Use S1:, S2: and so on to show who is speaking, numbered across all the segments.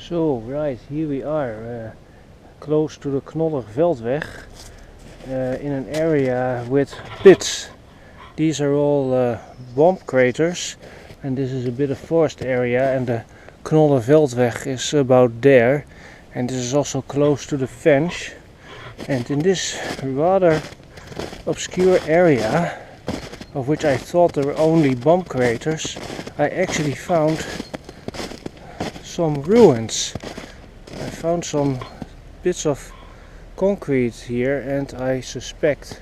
S1: So, right, here we are, close to the knollerveldweg, in an area with pits. These are all bomb craters, and this is a bit of forest area, and the knollerveldweg is about there, and this is also close to the fence. And in this rather obscure area, of which I thought there were only bomb craters, I actually found some ruins. I found some bits of concrete here, and I suspect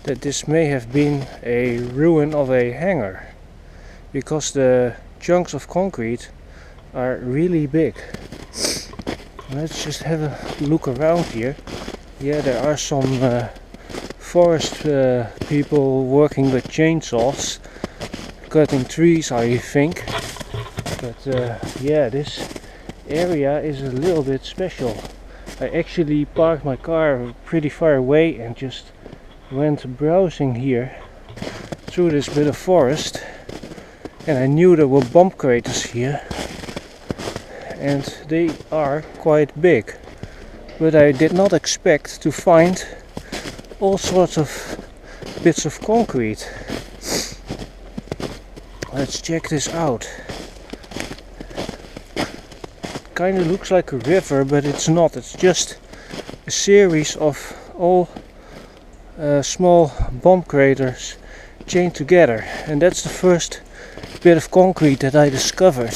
S1: that this may have been a ruin of a hangar, because the chunks of concrete are really big. Let's just have a look around here. Yeah, there are some forest people working with chainsaws, cutting trees, I think. But yeah, this area is a little bit special. I actually parked my car pretty far away and just went browsing here through this bit of forest, and I knew there were bomb craters here, and they are quite big, but I did not expect to find all sorts of bits of concrete. Let's check this out. Kind of looks like a river, but it's not. It's just a series of all small bomb craters chained together, and that's the first bit of concrete that I discovered.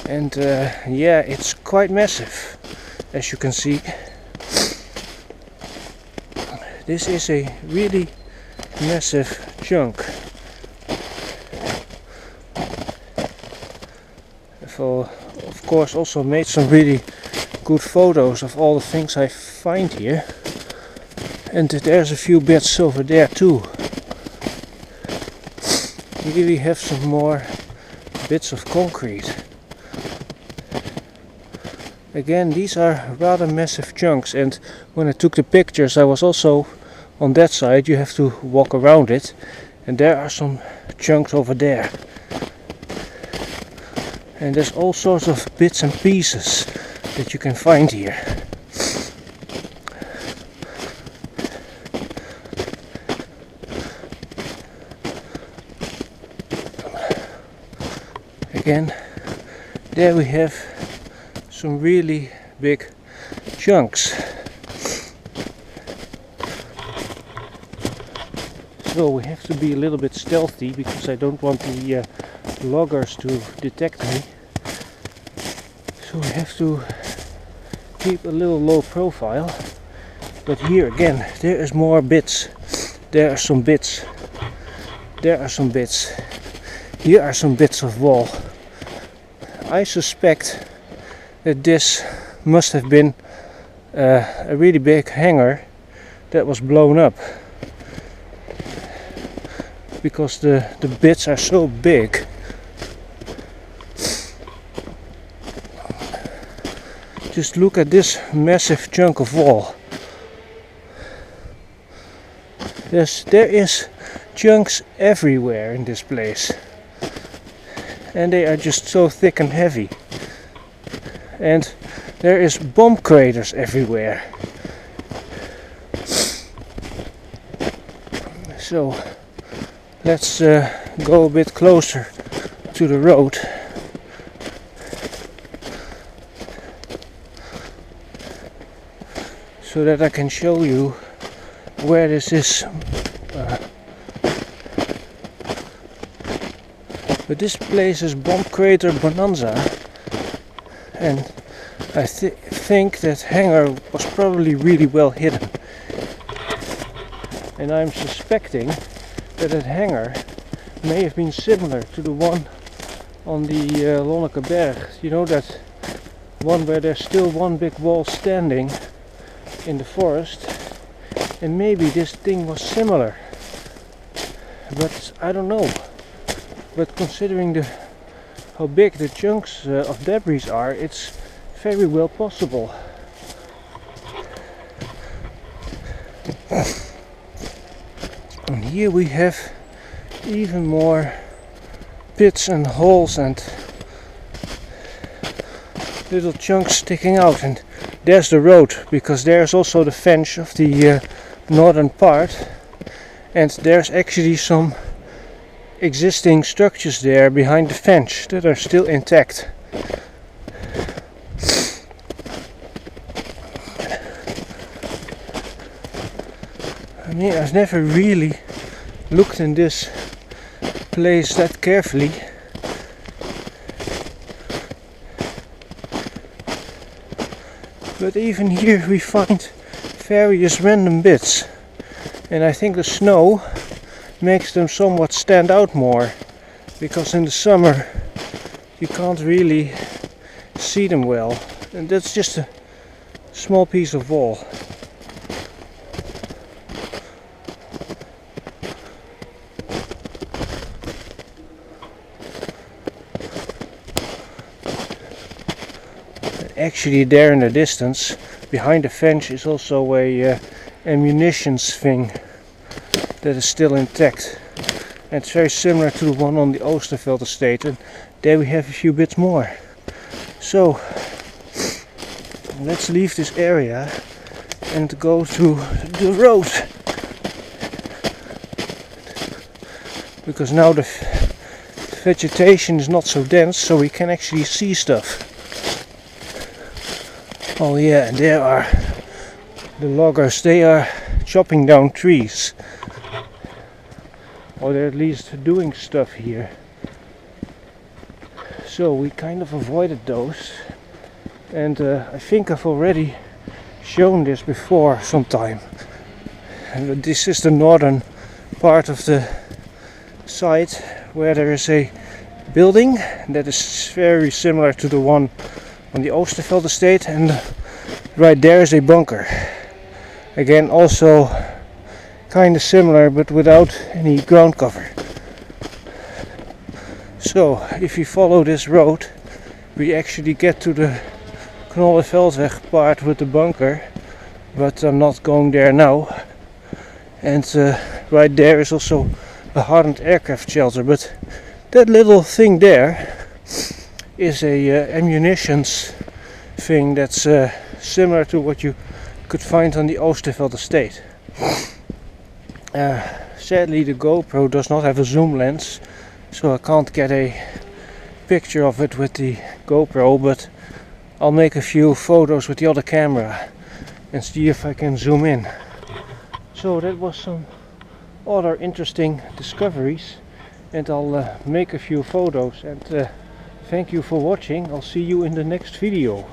S1: And yeah, it's quite massive, as you can see. This is a really massive chunk. Of course, also made some really good photos of all the things I find here, and there's a few bits over there too. Here we have some more bits of concrete. Again, these are rather massive chunks, and when I took the pictures I was also on that side. You have to walk around it, and there are some chunks over there. And there's all sorts of bits and pieces that you can find here. Again, there we have some really big chunks. So we have to be a little bit stealthy, because I don't want the loggers to detect me. So we have to keep a little low profile. But here again, there is more bits. There are some bits. There are some bits. Here are some bits of wall. I suspect that this must have been a really big hangar that was blown up, because the bits are so big. Just look at this massive chunk of wall. There is chunks everywhere in this place, and they are just so thick and heavy. And there is bomb craters everywhere. So let's go a bit closer to the road. So that I can show you where this is. But this place is Bomb Crater Bonanza, and I think that hangar was probably really well hidden. And I'm suspecting that hangar may have been similar to the one on the Lonnekeberg. You know, that one where there's still one big wall standing in the forest, and maybe this thing was similar, but I don't know. But considering how big the chunks of debris are, it's very well possible. And here we have even more pits and holes and little chunks sticking out, and there's the road, because there's also the fence of the northern part, and there's actually some existing structures there behind the fence that are still intact. I mean, I've never really looked in this place that carefully. But even here we find various random bits, and I think the snow makes them somewhat stand out more, because in the summer you can't really see them well, and that's just a small piece of wall. Actually, there in the distance, behind the fence, is also a ammunitions thing that is still intact. And it's very similar to the one on the Oosterveld estate, and there we have a few bits more. So, let's leave this area and go to the road. Because now the vegetation is not so dense, so we can actually see stuff. Oh yeah, and there are the loggers. They are chopping down trees, or they're at least doing stuff here. So we kind of avoided those, and I think I've already shown this before sometime. And this is the northern part of the site, where there is a building that is very similar to the one on the Oosterveld estate, and right there is a bunker. Again, also kind of similar, but without any ground cover. So if you follow this road, we actually get to the knollerveldweg part with the bunker, but I'm not going there now. And right there is also a hardened aircraft shelter, but that little thing there is a ammunitions thing that's similar to what you could find on the Oosterveld estate. Sadly, the GoPro does not have a zoom lens, so I can't get a picture of it with the GoPro, but I'll make a few photos with the other camera and see if I can zoom in. So that was some other interesting discoveries, and I'll make a few photos, and thank you for watching. I'll see you in the next video.